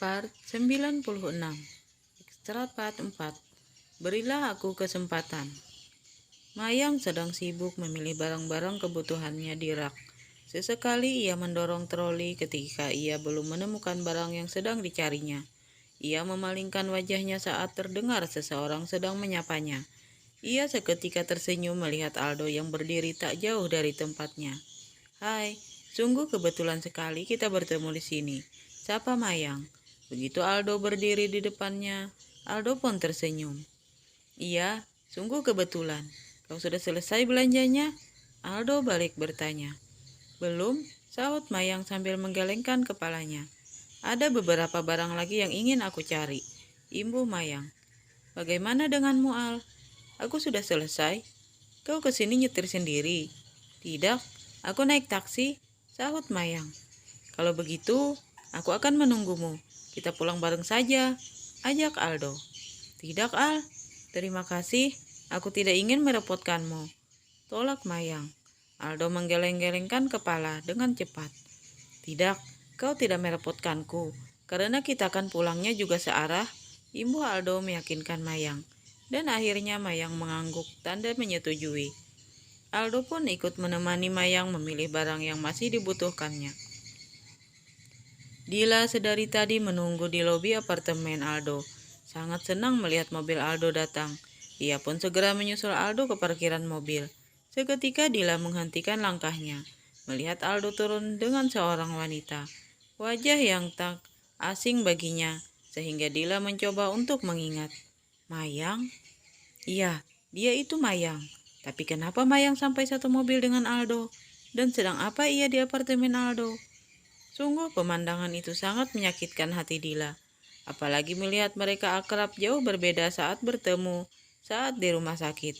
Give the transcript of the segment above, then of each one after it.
Part 96. Ekstrak part 4. Berilah aku kesempatan. Mayang sedang sibuk memilih barang-barang kebutuhannya di rak. Sesekali ia mendorong troli ketika ia belum menemukan barang yang sedang dicarinya. Ia memalingkan wajahnya saat terdengar seseorang sedang menyapanya. Ia seketika tersenyum melihat Aldo yang berdiri tak jauh dari tempatnya. "Hai, sungguh kebetulan sekali kita bertemu di sini," sapa Mayang. Begitu Aldo berdiri di depannya, Aldo pun tersenyum. "Iya, sungguh kebetulan. Kau sudah selesai belanjanya?" Aldo balik bertanya. "Belum," sahut Mayang sambil menggelengkan kepalanya. "Ada beberapa barang lagi yang ingin aku cari," imbuh Mayang. "Bagaimana denganmu, Al?" "Aku sudah selesai." "Kau kesini nyetir sendiri?" "Tidak, aku naik taksi," sahut Mayang. "Kalau begitu, aku akan menunggumu. Kita pulang bareng saja," ajak Aldo. "Tidak, Al. Terima kasih. Aku tidak ingin merepotkanmu," tolak Mayang. Aldo menggeleng-gelengkan kepala dengan cepat. "Tidak, kau tidak merepotkanku, karena kita akan pulangnya juga searah," imbuh Aldo meyakinkan Mayang. Dan akhirnya Mayang mengangguk tanda menyetujui. Aldo pun ikut menemani Mayang memilih barang yang masih dibutuhkannya. Dila sedari tadi menunggu di lobi apartemen Aldo. Sangat senang melihat mobil Aldo datang. Ia pun segera menyusul Aldo ke parkiran mobil. Seketika Dila menghentikan langkahnya, melihat Aldo turun dengan seorang wanita. Wajah yang tak asing baginya, sehingga Dila mencoba untuk mengingat. Mayang? Iya, dia itu Mayang. Tapi kenapa Mayang sampai satu mobil dengan Aldo? Dan sedang apa ia di apartemen Aldo? Sungguh pemandangan itu sangat menyakitkan hati Dila. Apalagi melihat mereka akrab jauh berbeda saat bertemu, saat di rumah sakit.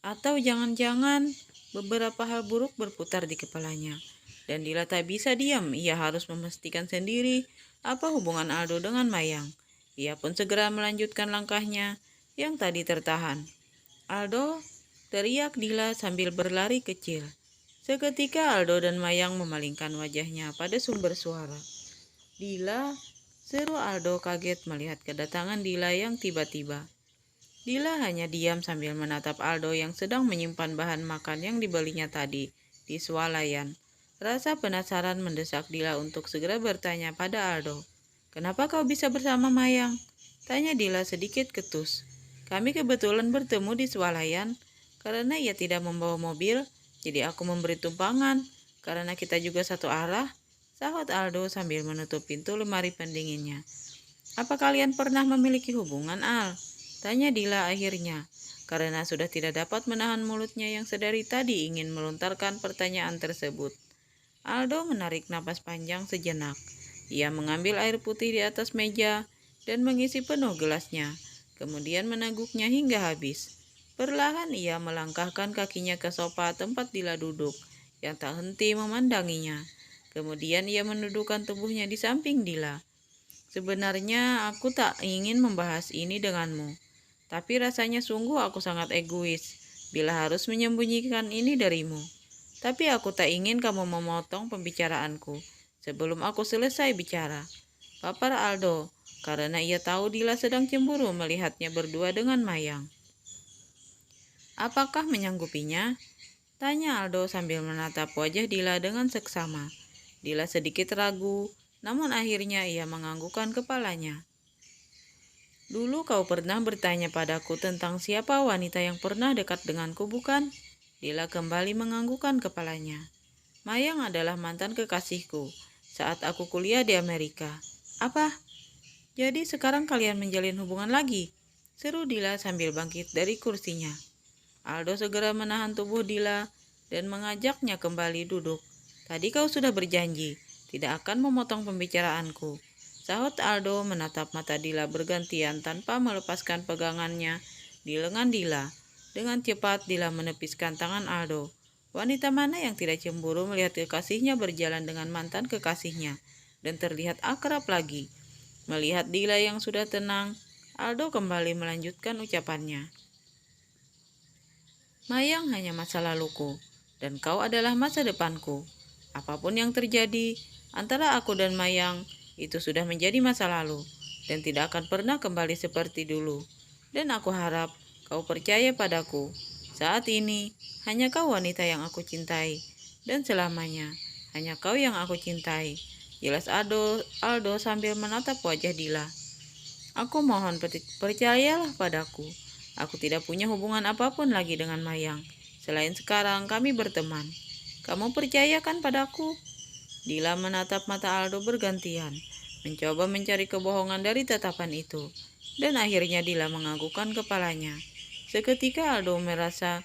Atau jangan-jangan beberapa hal buruk berputar di kepalanya. Dan Dila tak bisa diam, ia harus memastikan sendiri apa hubungan Aldo dengan Mayang. Ia pun segera melanjutkan langkahnya yang tadi tertahan. "Aldo!" teriak Dila sambil berlari kecil. Seketika Aldo dan Mayang memalingkan wajahnya pada sumber suara. "Dila!" seru Aldo kaget melihat kedatangan Dila yang tiba-tiba. Dila hanya diam sambil menatap Aldo yang sedang menyimpan bahan makan yang dibelinya tadi di swalayan. Rasa penasaran mendesak Dila untuk segera bertanya pada Aldo. "Kenapa kau bisa bersama Mayang?" tanya Dila sedikit ketus. "Kami kebetulan bertemu di swalayan. Karena ia tidak membawa mobil, jadi aku memberi tumpangan. Karena kita juga satu arah," sahut Aldo sambil menutup pintu lemari pendinginnya. "Apa kalian pernah memiliki hubungan, Al?" tanya Dila akhirnya, karena sudah tidak dapat menahan mulutnya yang sedari tadi ingin melontarkan pertanyaan tersebut. Aldo menarik napas panjang sejenak. Ia mengambil air putih di atas meja dan mengisi penuh gelasnya, kemudian meneguknya hingga habis. Perlahan ia melangkahkan kakinya ke sofa tempat Dila duduk, yang tak henti memandanginya. Kemudian ia menundukkan tubuhnya di samping Dila. "Sebenarnya aku tak ingin membahas ini denganmu, tapi rasanya sungguh aku sangat egois bila harus menyembunyikan ini darimu. Tapi aku tak ingin kamu memotong pembicaraanku sebelum aku selesai bicara," papar Aldo, karena ia tahu Dila sedang cemburu melihatnya berdua dengan Mayang. "Apakah menyanggupinya?" tanya Aldo sambil menatap wajah Dila dengan seksama. Dila sedikit ragu, namun akhirnya ia menganggukkan kepalanya. "Dulu kau pernah bertanya padaku tentang siapa wanita yang pernah dekat denganku, bukan?" Dila kembali menganggukkan kepalanya. "Mayang adalah mantan kekasihku saat aku kuliah di Amerika." "Apa? Jadi sekarang kalian menjalin hubungan lagi?" seru Dila sambil bangkit dari kursinya. Aldo segera menahan tubuh Dila dan mengajaknya kembali duduk. "Tadi kau sudah berjanji tidak akan memotong pembicaraanku," sahut Aldo menatap mata Dila bergantian tanpa melepaskan pegangannya di lengan Dila. Dengan cepat Dila menepiskan tangan Aldo. Wanita mana yang tidak cemburu melihat kekasihnya berjalan dengan mantan kekasihnya dan terlihat akrab lagi. Melihat Dila yang sudah tenang, Aldo kembali melanjutkan ucapannya. "Mayang hanya masa laluku, dan kau adalah masa depanku. Apapun yang terjadi antara aku dan Mayang, Itu sudah menjadi masa lalu dan tidak akan pernah kembali seperti dulu. Dan aku harap kau percaya padaku. Saat ini hanya kau wanita yang aku cintai dan selamanya hanya kau yang aku cintai. Jelas Aldo sambil menatap wajah Dila. Aku mohon percayalah padaku. Aku tidak punya hubungan apapun lagi dengan Mayang. Selain sekarang kami berteman. Kamu percayakan padaku? Dila menatap mata Aldo bergantian, mencoba mencari kebohongan dari tatapan itu. Dan akhirnya Dila menganggukkan kepalanya. Seketika Aldo merasa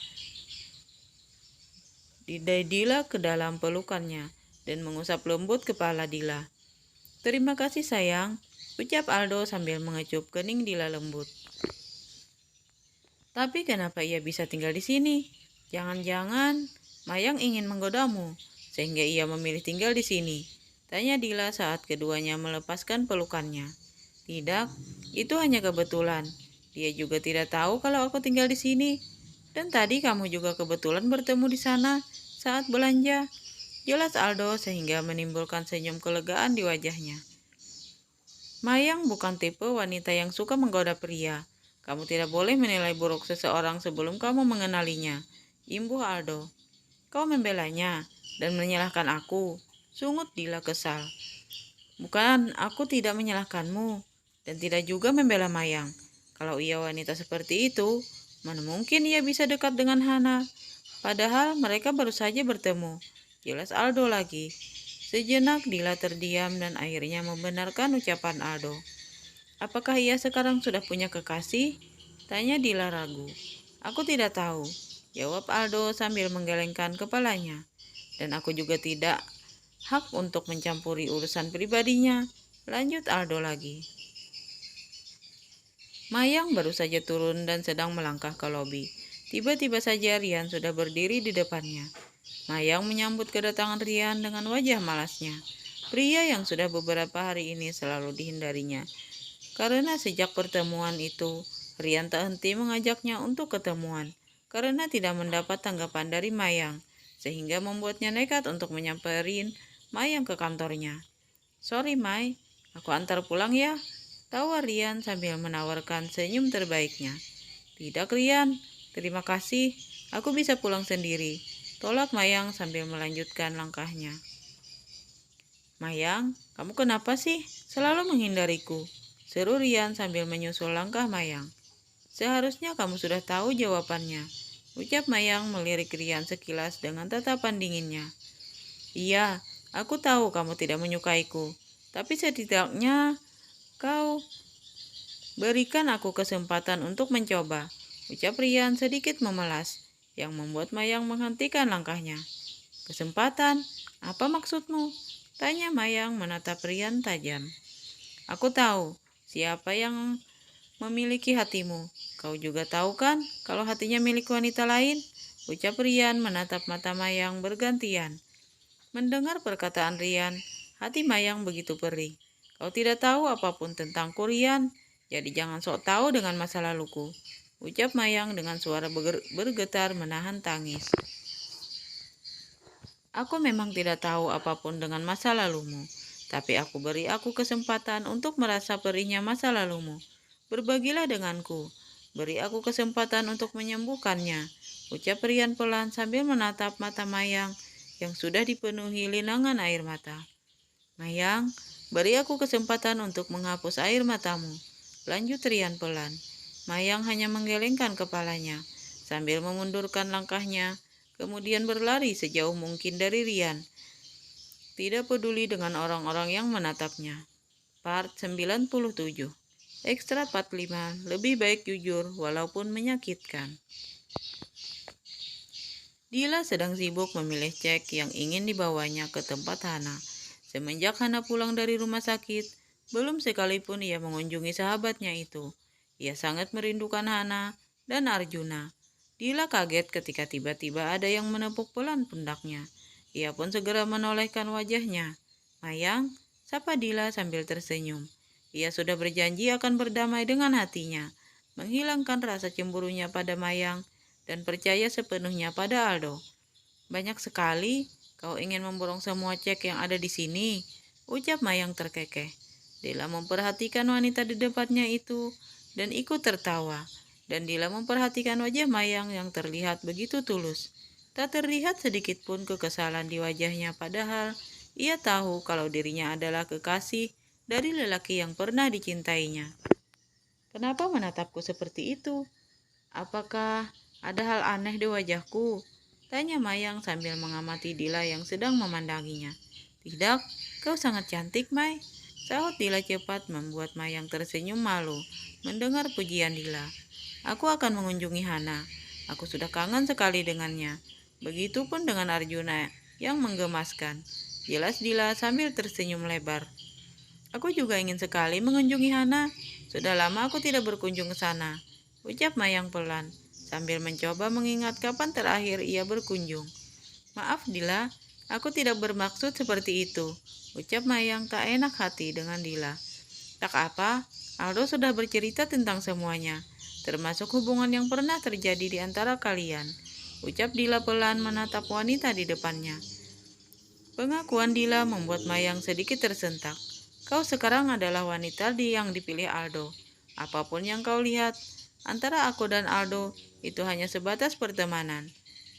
Dila ke dalam pelukannya dan mengusap lembut kepala Dila. Terima kasih sayang, ucap Aldo sambil mengecup kening Dila lembut. Tapi kenapa ia bisa tinggal di sini? Jangan-jangan Mayang ingin menggodamu, sehingga ia memilih tinggal di sini. Tanya Dila saat keduanya melepaskan pelukannya. Tidak, itu hanya kebetulan. Dia juga tidak tahu kalau aku tinggal di sini. Dan tadi kamu juga kebetulan bertemu di sana saat belanja. Jelas Aldo sehingga menimbulkan senyum kelegaan di wajahnya. Mayang bukan tipe wanita yang suka menggoda pria. Kamu tidak boleh menilai buruk seseorang sebelum kamu mengenalinya. Imbuh Aldo. Kau membelanya dan menyalahkan aku. Sungut Dila kesal. Bukan, aku tidak menyalahkanmu dan tidak juga membela Mayang. Kalau ia wanita seperti itu, mana mungkin ia bisa dekat dengan Hana? Padahal mereka baru saja bertemu. Jelas Aldo lagi. Sejenak Dila terdiam dan akhirnya membenarkan ucapan Aldo. Apakah ia sekarang sudah punya kekasih? Tanya Dila ragu. Aku tidak tahu, jawab Aldo sambil menggelengkan kepalanya. Dan aku juga tidak hak untuk mencampuri urusan pribadinya. Lanjut Aldo lagi. Mayang baru saja turun dan sedang melangkah ke lobi. Tiba-tiba saja Rian sudah berdiri di depannya. Mayang menyambut kedatangan Rian dengan wajah malasnya. Pria yang sudah beberapa hari ini selalu dihindarinya. Karena sejak pertemuan itu, Rian tak henti mengajaknya untuk ketemuan. Karena tidak mendapat tanggapan dari Mayang, sehingga membuatnya nekat untuk menyamperin Mayang ke kantornya. Sorry May, aku antar pulang ya, tawa Rian sambil menawarkan senyum terbaiknya. Tidak Rian, terima kasih, aku bisa pulang sendiri, tolak Mayang sambil melanjutkan langkahnya. Mayang, kamu kenapa sih selalu menghindariku? Seru Rian sambil menyusul langkah Mayang. Seharusnya kamu sudah tahu jawabannya, ucap Mayang melirik Rian sekilas dengan tatapan dinginnya. Iya, aku tahu kamu tidak menyukaiku, tapi setidaknya kau berikan aku kesempatan untuk mencoba, ucap Rian sedikit memelas, yang membuat Mayang menghentikan langkahnya. Kesempatan? Apa maksudmu? Tanya Mayang menatap Rian tajam. Aku tahu siapa yang memiliki hatimu. Kau juga tahu kan kalau hatinya milik wanita lain? Ucap Rian menatap mata Mayang bergantian. Mendengar perkataan Rian, hati Mayang begitu perih. Kau tidak tahu apapun tentangku Rian, jadi jangan sok tahu dengan masa laluku. Ucap Mayang dengan suara bergetar menahan tangis. Aku memang tidak tahu apapun dengan masa lalumu, tapi aku beri aku kesempatan untuk merasa perihnya masa lalumu. Berbagilah denganku, beri aku kesempatan untuk menyembuhkannya, ucap Rian pelan sambil menatap mata Mayang yang sudah dipenuhi linangan air mata. Mayang, beri aku kesempatan untuk menghapus air matamu, lanjut Rian pelan. Mayang hanya menggelengkan kepalanya, sambil memundurkan langkahnya, kemudian berlari sejauh mungkin dari Rian. Tidak peduli dengan orang-orang yang menatapnya. Part 97. Ekstra 45. Lebih baik jujur walaupun menyakitkan. Dila sedang sibuk memilih cek yang ingin dibawanya ke tempat Hana. Semenjak Hana pulang dari rumah sakit, belum sekalipun ia mengunjungi sahabatnya itu. Ia sangat merindukan Hana dan Arjuna. Dila kaget ketika tiba-tiba ada yang menepuk pelan pundaknya. Ia pun segera menolehkan wajahnya. Mayang, sapa Dila sambil tersenyum. Ia sudah berjanji akan berdamai dengan hatinya, menghilangkan rasa cemburunya pada Mayang, dan percaya sepenuhnya pada Aldo. Banyak sekali, kau ingin memborong semua cek yang ada di sini, ucap Mayang terkekeh. Dila memperhatikan wanita di depannya itu dan ikut tertawa. Dan Dila memperhatikan wajah Mayang yang terlihat begitu tulus. Tak terlihat sedikit pun kekesalan di wajahnya, padahal ia tahu kalau dirinya adalah kekasih dari lelaki yang pernah dicintainya. Kenapa menatapku seperti itu? Apakah ada hal aneh di wajahku? Tanya Mayang sambil mengamati Dila yang sedang memandanginya. Tidak, kau sangat cantik, Mai. Sahut Dila cepat, membuat Mayang tersenyum malu mendengar pujian Dila. Aku akan mengunjungi Hana. Aku sudah kangen sekali dengannya. Begitupun dengan Arjuna yang menggemaskan. Jelas Dila sambil tersenyum lebar. Aku juga ingin sekali mengunjungi Hana. Sudah lama aku tidak berkunjung ke sana, ucap Mayang pelan, sambil mencoba mengingat kapan terakhir ia berkunjung. Maaf Dila, aku tidak bermaksud seperti itu, ucap Mayang tak enak hati dengan Dila. Tak apa, Aldo sudah bercerita tentang semuanya, termasuk hubungan yang pernah terjadi di antara kalian, ucap Dila pelan menatap wanita di depannya. Pengakuan Dila membuat Mayang sedikit tersentak. Kau sekarang adalah wanita yang dipilih Aldo. Apapun yang kau lihat, antara aku dan Aldo itu hanya sebatas pertemanan.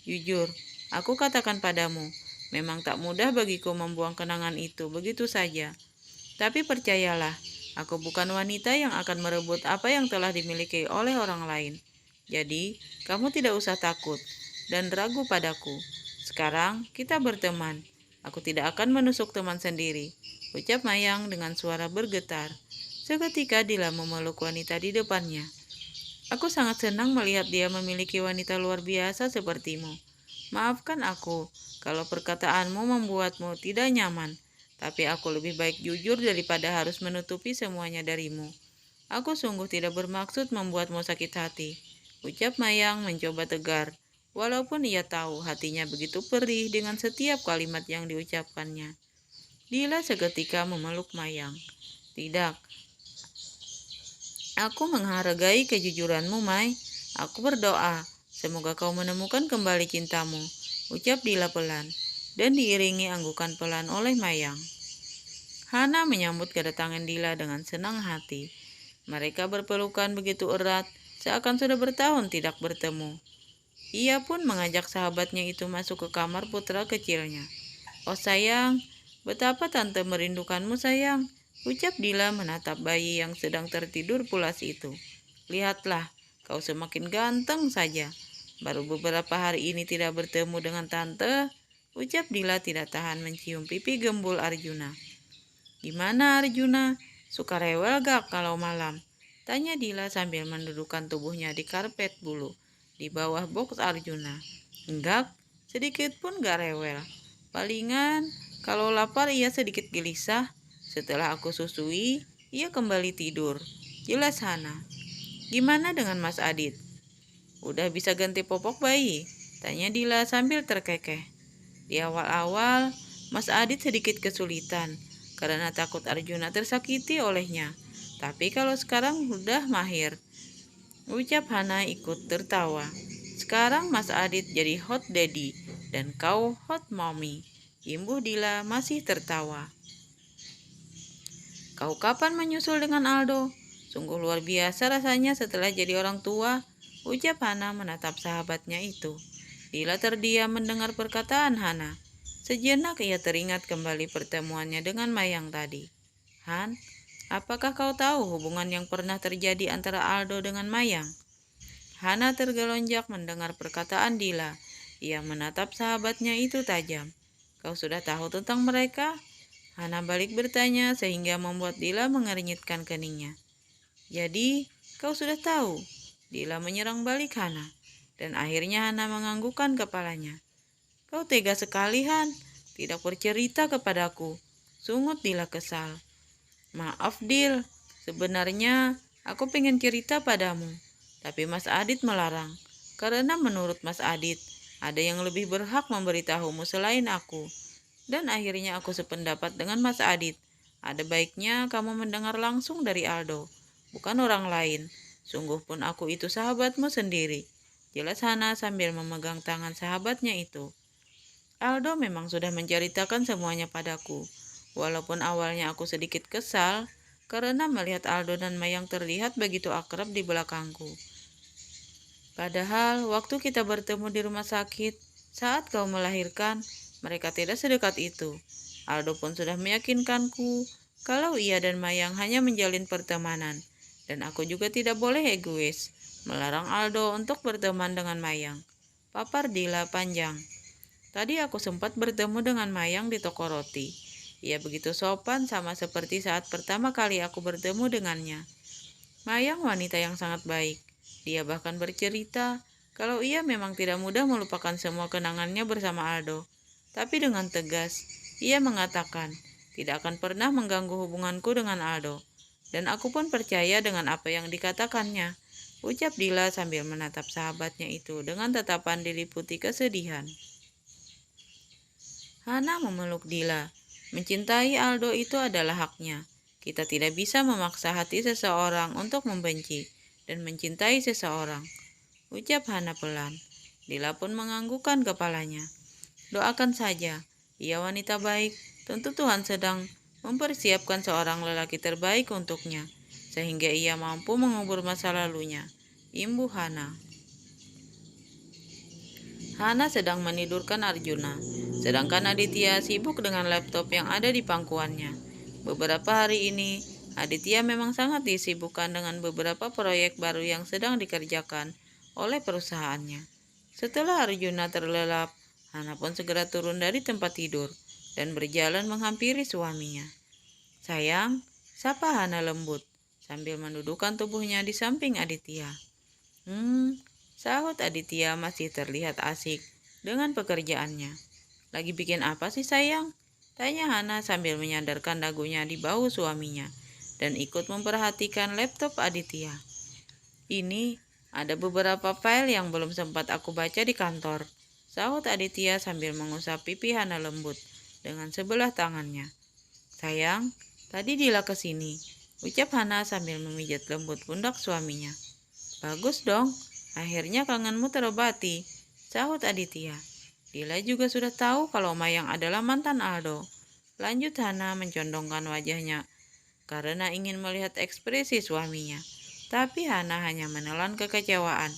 Jujur, aku katakan padamu, memang tak mudah bagiku membuang kenangan itu begitu saja. Tapi percayalah, aku bukan wanita yang akan merebut apa yang telah dimiliki oleh orang lain. Jadi, kamu tidak usah takut dan ragu padaku. Sekarang kita berteman. Aku tidak akan menusuk teman sendiri, ucap Mayang dengan suara bergetar. Seketika Dila memeluk wanita di depannya. Aku sangat senang melihat dia memiliki wanita luar biasa sepertimu. Maafkan aku kalau perkataanmu membuatmu tidak nyaman. Tapi aku lebih baik jujur daripada harus menutupi semuanya darimu. Aku sungguh tidak bermaksud membuatmu sakit hati, ucap Mayang mencoba tegar, walaupun ia tahu hatinya begitu perih dengan setiap kalimat yang diucapkannya. Dila seketika memeluk Mayang. Tidak, aku menghargai kejujuranmu, Mai. Aku berdoa, semoga kau menemukan kembali cintamu, ucap Dila pelan, dan diiringi anggukan pelan oleh Mayang. Hana menyambut kedatangan Dila dengan senang hati. Mereka berpelukan begitu erat, seakan sudah bertahun tidak bertemu. Ia pun mengajak sahabatnya itu masuk ke kamar putra kecilnya. Oh sayang, betapa tante merindukanmu sayang, ucap Dila menatap bayi yang sedang tertidur pulas itu. Lihatlah, kau semakin ganteng saja. Baru beberapa hari ini tidak bertemu dengan tante, ucap Dila tidak tahan mencium pipi gembul Arjuna. Gimana Arjuna? Suka rewel gak kalau malam? Tanya Dila sambil mendudukkan tubuhnya di karpet bulu di bawah box Arjuna. Enggak, sedikit pun gak rewel. Palingan kalau lapar ia sedikit gelisah. Setelah aku susui, ia kembali tidur. Jelas Hana. Gimana dengan Mas Adit? Udah bisa ganti popok bayi? Tanya Dila sambil terkekeh. Di awal-awal, Mas Adit sedikit kesulitan karena takut Arjuna tersakiti olehnya. Tapi kalau sekarang udah mahir, ucap Hana ikut tertawa. Sekarang Mas Adit jadi hot daddy dan kau hot mommy. Imbuh Dila masih tertawa. Kau kapan menyusul dengan Aldo? Sungguh luar biasa rasanya setelah jadi orang tua, ucap Hana menatap sahabatnya itu. Dila terdiam mendengar perkataan Hana. Sejenak ia teringat kembali pertemuannya dengan Mayang tadi. Han, apakah kau tahu hubungan yang pernah terjadi antara Aldo dengan Mayang? Hana tergelonjak mendengar perkataan Dila. Ia menatap sahabatnya itu tajam. Kau sudah tahu tentang mereka? Hana balik bertanya sehingga membuat Dila mengernyitkan keningnya. Jadi, kau sudah tahu? Dila menyerang balik Hana. Dan akhirnya Hana menganggukkan kepalanya. Kau tega sekali, Han. Tidak bercerita kepadaku. Sungut Dila kesal. Maaf, Dil. Sebenarnya aku pengen cerita padamu. Tapi Mas Adit melarang. Karena menurut Mas Adit, ada yang lebih berhak memberitahumu selain aku. Dan akhirnya aku sependapat dengan Mas Adit. Ada baiknya kamu mendengar langsung dari Aldo. Bukan orang lain. Sungguh pun aku itu sahabatmu sendiri. Jelas Hana sambil memegang tangan sahabatnya itu. Aldo memang sudah menceritakan semuanya padaku. Walaupun awalnya aku sedikit kesal, karena melihat Aldo dan Mayang terlihat begitu akrab di belakangku. Padahal waktu kita bertemu di rumah sakit, saat kau melahirkan, mereka tidak sedekat itu. Aldo pun sudah meyakinkanku kalau ia dan Mayang hanya menjalin pertemanan. Dan aku juga tidak boleh egois, melarang Aldo untuk berteman dengan Mayang. Papar Dila panjang. Tadi aku sempat bertemu dengan Mayang di toko roti. Ia begitu sopan sama seperti saat pertama kali aku bertemu dengannya. Mayang wanita yang sangat baik. Dia bahkan bercerita kalau ia memang tidak mudah melupakan semua kenangannya bersama Aldo. Tapi dengan tegas, ia mengatakan tidak akan pernah mengganggu hubunganku dengan Aldo. Dan aku pun percaya dengan apa yang dikatakannya. Ucap Dila sambil menatap sahabatnya itu dengan tatapan diliputi kesedihan. Hana memeluk Dila. Mencintai Aldo itu adalah haknya. Kita tidak bisa memaksa hati seseorang untuk membenci dan mencintai seseorang. Ucap Hana pelan. Dila pun menganggukkan kepalanya. Doakan saja. Ia wanita baik. Tentu Tuhan sedang mempersiapkan seorang lelaki terbaik untuknya, sehingga ia mampu mengubur masa lalunya. Imbu Hana. Hana sedang menidurkan Arjuna, sedangkan Aditya sibuk dengan laptop yang ada di pangkuannya. Beberapa hari ini, Aditya memang sangat disibukkan dengan beberapa proyek baru yang sedang dikerjakan oleh perusahaannya. Setelah Arjuna terlelap, Hana pun segera turun dari tempat tidur dan berjalan menghampiri suaminya. Sayang, sapa Hana lembut sambil mendudukkan tubuhnya di samping Aditya. Sahut Aditya masih terlihat asik dengan pekerjaannya. Lagi bikin apa sih sayang? Tanya Hana sambil menyandarkan dagunya di bahu suaminya dan ikut memperhatikan laptop Aditya. Ini ada beberapa file yang belum sempat aku baca di kantor. Sahut Aditya sambil mengusap pipi Hana lembut dengan sebelah tangannya. Sayang, tadi Dila kesini, ucap Hana sambil memijat lembut pundak suaminya. Bagus dong. Akhirnya kangenmu terobati, sahut Aditya. Dila juga sudah tahu kalau Mayang adalah mantan Aldo. Lanjut Hana mencondongkan wajahnya karena ingin melihat ekspresi suaminya. Tapi Hana hanya menelan kekecewaan.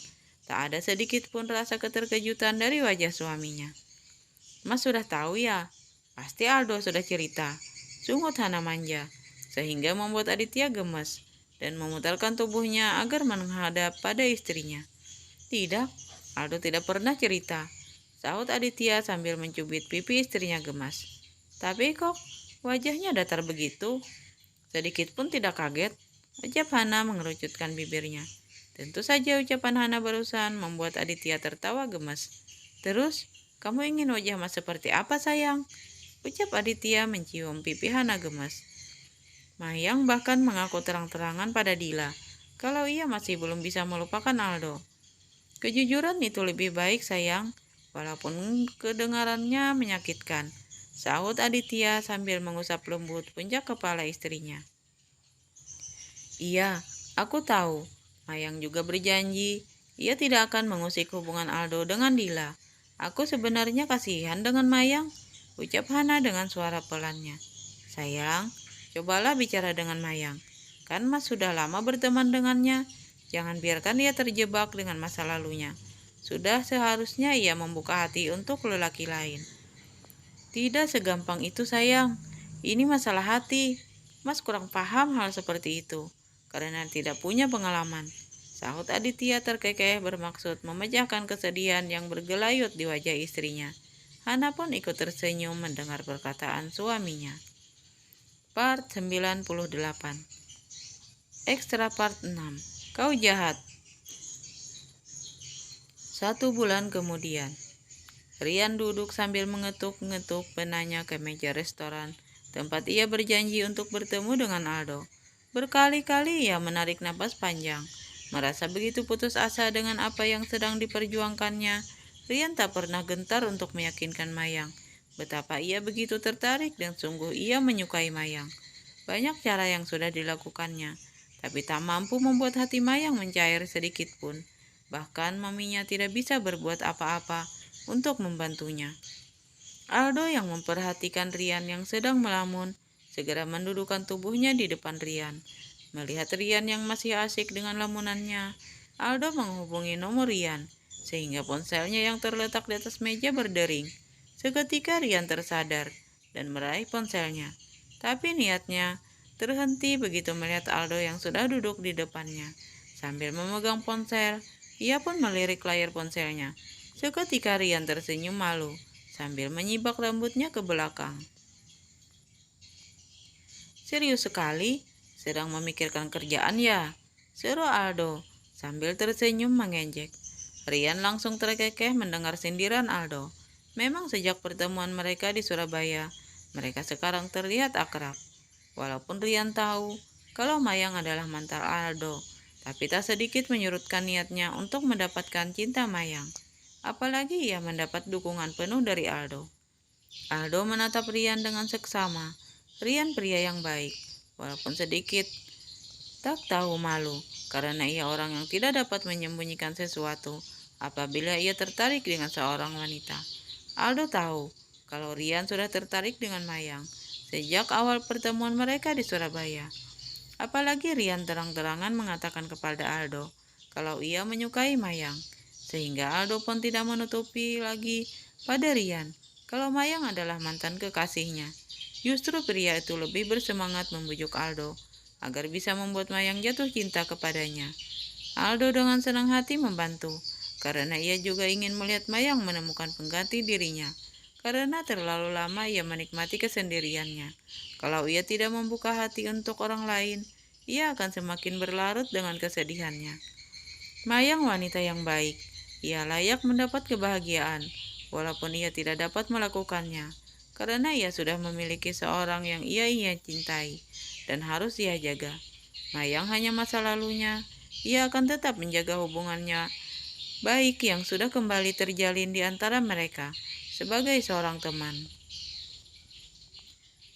Tak ada sedikit pun rasa keterkejutan dari wajah suaminya. Mas sudah tahu ya? Pasti Aldo sudah cerita. Sungut Hana manja, sehingga membuat Aditya gemes dan memutarkan tubuhnya agar menghadap pada istrinya. Tidak, Aldo tidak pernah cerita, sahut Aditya sambil mencubit pipi istrinya gemas. Tapi kok wajahnya datar begitu? Sedikit pun tidak kaget, ucap Hana mengerucutkan bibirnya. Tentu saja ucapan Hana barusan membuat Aditya tertawa gemas. Terus, kamu ingin wajah mas seperti apa sayang? Ucap Aditya mencium pipi Hana gemas. Mayang bahkan mengaku terang-terangan pada Dila kalau ia masih belum bisa melupakan Aldo. Kejujuran itu lebih baik sayang, walaupun kedengarannya menyakitkan, sahut Aditya sambil mengusap lembut puncak kepala istrinya. Iya, aku tahu. Mayang juga berjanji, ia tidak akan mengusik hubungan Aldo dengan Dila. Aku sebenarnya kasihan dengan Mayang, ucap Hana dengan suara pelannya. Sayang, cobalah bicara dengan Mayang. Kan Mas sudah lama berteman dengannya. Jangan biarkan ia terjebak dengan masa lalunya. Sudah seharusnya ia membuka hati untuk lelaki lain. Tidak segampang itu sayang. Ini masalah hati. Mas kurang paham hal seperti itu karena tidak punya pengalaman. Sahut Aditya terkekeh bermaksud memecahkan kesedihan yang bergelayut di wajah istrinya. Hana pun ikut tersenyum mendengar perkataan suaminya. Part 98. Ekstra part 6. Kau jahat. 1 bulan kemudian, Rian duduk sambil mengetuk-ngetuk penanya ke meja restoran tempat ia berjanji untuk bertemu dengan Aldo. Berkali-kali ia menarik napas panjang, merasa begitu putus asa dengan apa yang sedang diperjuangkannya. Rian tak pernah gentar untuk meyakinkan Mayang betapa ia begitu tertarik dan sungguh ia menyukai Mayang. Banyak cara yang sudah dilakukannya, tapi tak mampu membuat hati Mayang mencair sedikit pun. Bahkan maminya tidak bisa berbuat apa-apa untuk membantunya. Aldo yang memperhatikan Rian yang sedang melamun segera mendudukan tubuhnya di depan Rian. Melihat Rian yang masih asik dengan lamunannya, Aldo menghubungi nomor Rian, sehingga ponselnya yang terletak di atas meja berdering. Seketika Rian tersadar dan meraih ponselnya, tapi niatnya terhenti begitu melihat Aldo yang sudah duduk di depannya. Sambil memegang ponsel, ia pun melirik layar ponselnya. Seketika Rian tersenyum malu, sambil menyibak rambutnya ke belakang. "Serius sekali? Sedang memikirkan kerjaan ya?" seru Aldo, sambil tersenyum mengejek. Rian langsung terkekeh mendengar sindiran Aldo. Memang sejak pertemuan mereka di Surabaya, mereka sekarang terlihat akrab. Walaupun Rian tahu kalau Mayang adalah mantan Aldo, tapi tak sedikit menyurutkan niatnya untuk mendapatkan cinta Mayang. Apalagi ia mendapat dukungan penuh dari Aldo. Aldo menatap Rian dengan seksama. Rian pria yang baik, walaupun sedikit tak tahu malu, karena ia orang yang tidak dapat menyembunyikan sesuatu apabila ia tertarik dengan seorang wanita. Aldo tahu kalau Rian sudah tertarik dengan Mayang sejak awal pertemuan mereka di Surabaya. Apalagi Rian terang-terangan mengatakan kepada Aldo kalau ia menyukai Mayang, sehingga Aldo pun tidak menutupi lagi pada Rian kalau Mayang adalah mantan kekasihnya. Justru pria itu lebih bersemangat membujuk Aldo agar bisa membuat Mayang jatuh cinta kepadanya. Aldo dengan senang hati membantu, karena ia juga ingin melihat Mayang menemukan pengganti dirinya. Karena terlalu lama ia menikmati kesendiriannya. Kalau ia tidak membuka hati untuk orang lain, ia akan semakin berlarut dengan kesedihannya. Mayang wanita yang baik. Ia layak mendapat kebahagiaan, walaupun ia tidak dapat melakukannya, karena ia sudah memiliki seorang yang ia cintai dan harus ia jaga. Mayang hanya masa lalunya, ia akan tetap menjaga hubungannya baik yang sudah kembali terjalin di antara mereka sebagai seorang teman.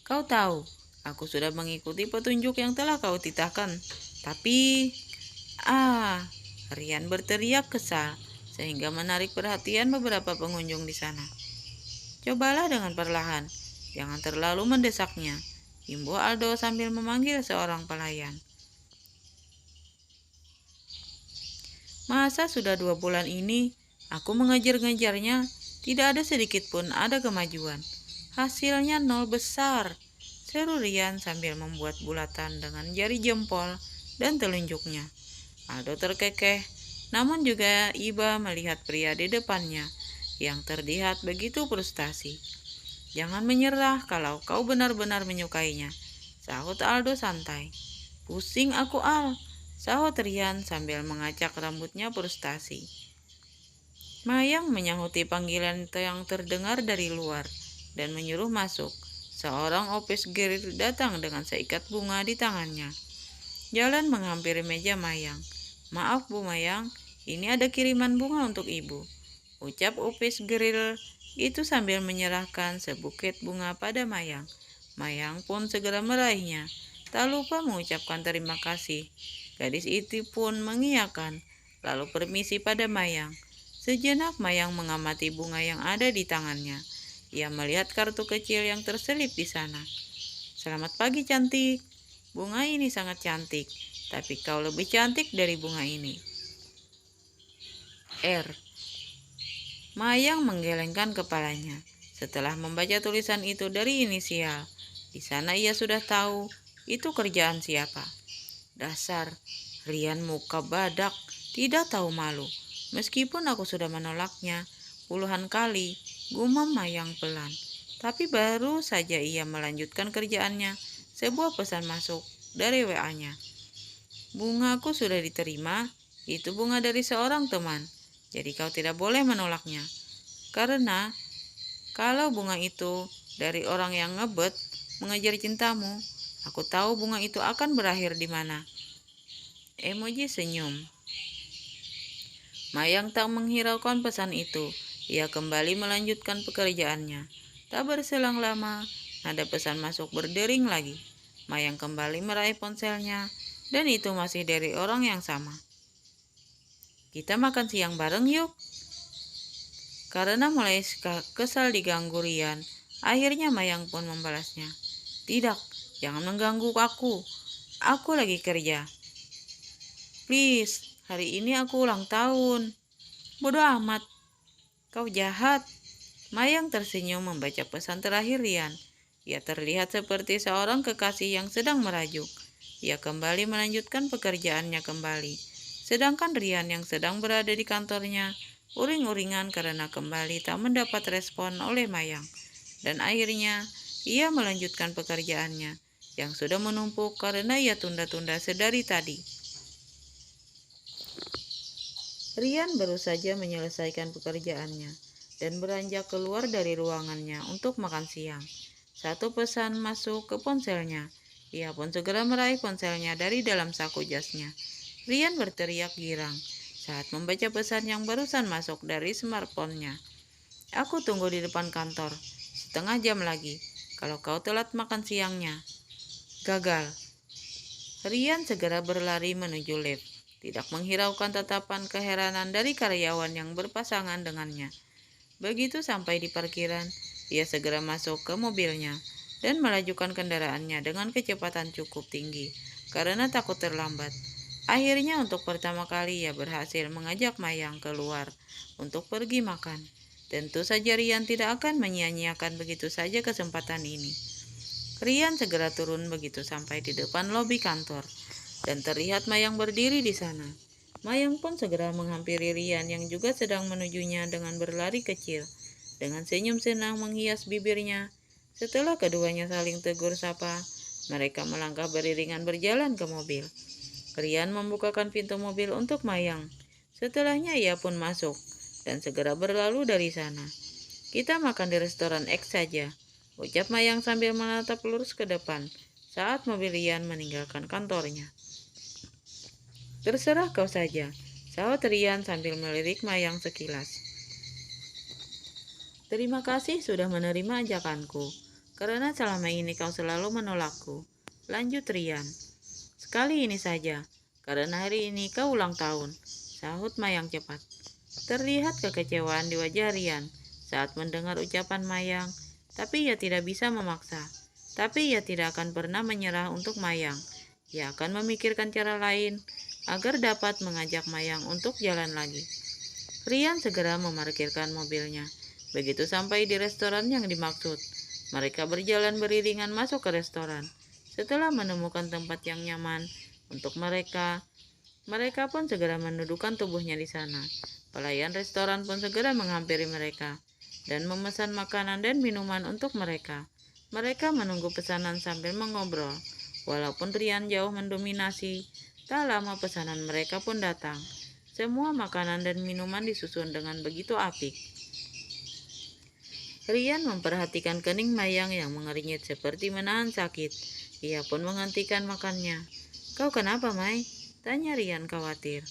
"Kau tahu, aku sudah mengikuti petunjuk yang telah kau titahkan, tapi Rian berteriak kesal sehingga menarik perhatian beberapa pengunjung di sana. "Cobalah dengan perlahan, jangan terlalu mendesaknya," himbau Aldo sambil memanggil seorang pelayan. "Masa sudah 2 bulan ini aku mengejar-ngejarnya, tidak ada sedikit pun ada kemajuan. Hasilnya nol besar," seru Rian sambil membuat bulatan dengan jari jempol dan telunjuknya. Aldo terkekeh, namun juga iba melihat pria di depannya yang terlihat begitu frustasi. "Jangan menyerah kalau kau benar-benar menyukainya," sahut Aldo santai. "Pusing aku, Al," sahut Rian sambil mengacak rambutnya frustasi. Mayang menyahuti panggilan yang terdengar dari luar dan menyuruh masuk. Seorang office girl datang dengan seikat bunga di tangannya. Jalan menghampiri meja Mayang. "Maaf Bu Mayang, ini ada kiriman bunga untuk Ibu," ucap office girl itu sambil menyerahkan sebuket bunga pada Mayang. Mayang pun segera meraihnya, tak lupa mengucapkan terima kasih. Gadis itu pun mengiyakan, lalu permisi pada Mayang. Sejenak Mayang mengamati bunga yang ada di tangannya. Ia melihat kartu kecil yang terselip di sana. "Selamat pagi cantik. Bunga ini sangat cantik, tapi kau lebih cantik dari bunga ini. R." Mayang menggelengkan kepalanya setelah membaca tulisan itu dari inisial. Di sana ia sudah tahu itu kerjaan siapa. Dasar Rian muka badak, tidak tahu malu. "Meskipun aku sudah menolaknya puluhan kali," gumam Mayang pelan. Tapi baru saja ia melanjutkan kerjaannya, sebuah pesan masuk dari WA-nya. "Bungaku sudah diterima, itu bunga dari seorang teman. Jadi kau tidak boleh menolaknya. Karena kalau bunga itu dari orang yang ngebet mengejar cintamu, aku tahu bunga itu akan berakhir di mana." Emoji senyum. Mayang tak menghiraukan pesan itu. Ia kembali melanjutkan pekerjaannya. Tak berselang lama, nada pesan masuk berdering lagi. Mayang kembali meraih ponselnya, dan itu masih dari orang yang sama. "Kita makan siang bareng yuk." Karena mulai kesal diganggu Rian, akhirnya Mayang pun membalasnya. "Tidak, Jangan mengganggu aku. Aku lagi kerja. Please, hari ini aku ulang tahun. Bodoh amat, kau jahat. Mayang tersenyum membaca pesan terakhir Rian. Ia terlihat seperti seorang kekasih yang sedang merajuk. Ia kembali melanjutkan pekerjaannya kembali. Sedangkan Rian yang sedang berada di kantornya, uring-uringan karena kembali tak mendapat respon oleh Mayang. Dan akhirnya, ia melanjutkan pekerjaannya yang sudah menumpuk karena ia tunda-tunda sedari tadi. Rian baru saja menyelesaikan pekerjaannya dan beranjak keluar dari ruangannya untuk makan siang. Satu pesan masuk ke ponselnya. Ia pun segera meraih ponselnya dari dalam saku jasnya. Rian berteriak girang saat membaca pesan yang barusan masuk dari smartphone-nya. Aku tunggu di depan kantor, setengah jam lagi. Kalau kau telat makan siangnya, gagal. Rian segera berlari menuju lift, tidak menghiraukan tatapan keheranan dari karyawan yang berpasangan dengannya. Begitu sampai di parkiran, ia segera masuk ke mobilnya dan melajukan kendaraannya dengan kecepatan cukup tinggi karena takut terlambat. Akhirnya untuk pertama kali ia berhasil mengajak Mayang keluar untuk pergi makan. Tentu saja Rian tidak akan menyia-nyiakan begitu saja kesempatan ini. Rian segera turun begitu sampai di depan lobi kantor dan terlihat Mayang berdiri di sana. Mayang pun segera menghampiri Rian yang juga sedang menujunya dengan berlari kecil. Dengan senyum senang menghias bibirnya. Setelah keduanya saling tegur sapa, mereka melangkah beriringan berjalan ke mobil. Rian membukakan pintu mobil untuk Mayang. Setelahnya ia pun masuk dan segera berlalu dari sana. Kita makan di restoran X saja, ucap Mayang sambil menatap lurus ke depan saat mobil Rian meninggalkan kantornya. Terserah kau saja, sahut Rian sambil melirik Mayang sekilas. Terima kasih sudah menerima ajakanku, karena selama ini kau selalu menolakku. Lanjut Rian. Sekali ini saja, karena hari ini kau ulang tahun, sahut Mayang cepat. Terlihat kekecewaan di wajah Rian saat mendengar ucapan Mayang, tapi ia tidak bisa memaksa. Tapi ia tidak akan pernah menyerah untuk Mayang. Ia akan memikirkan cara lain agar dapat mengajak Mayang untuk jalan lagi. Rian segera memarkirkan mobilnya. Begitu sampai di restoran yang dimaksud, mereka berjalan beriringan masuk ke restoran. Setelah menemukan tempat yang nyaman untuk mereka, mereka pun segera mendudukkan tubuhnya di sana. Pelayan restoran pun segera menghampiri mereka dan memesan makanan dan minuman untuk mereka. Mereka menunggu pesanan sambil mengobrol. Walaupun Rian jauh mendominasi, tak lama pesanan mereka pun datang. Semua makanan dan minuman disusun dengan begitu apik. Rian memperhatikan kening Mayang yang mengernyit seperti menahan sakit. Ia pun menghentikan makannya. Kau kenapa, Mai? Tanya Rian khawatir.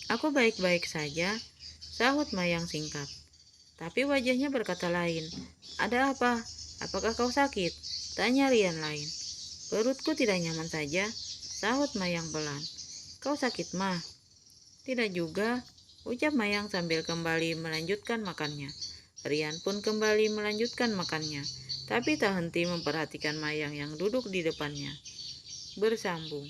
Aku baik-baik saja, sahut Mayang singkat. Tapi wajahnya berkata lain. Ada apa? Apakah kau sakit? Tanya Rian lain. Perutku tidak nyaman saja, sahut Mayang pelan. Kau sakit mah? Tidak juga, ucap Mayang sambil kembali melanjutkan makannya. Rian pun kembali melanjutkan makannya, tapi tak henti memperhatikan Mayang yang duduk di depannya. Bersambung.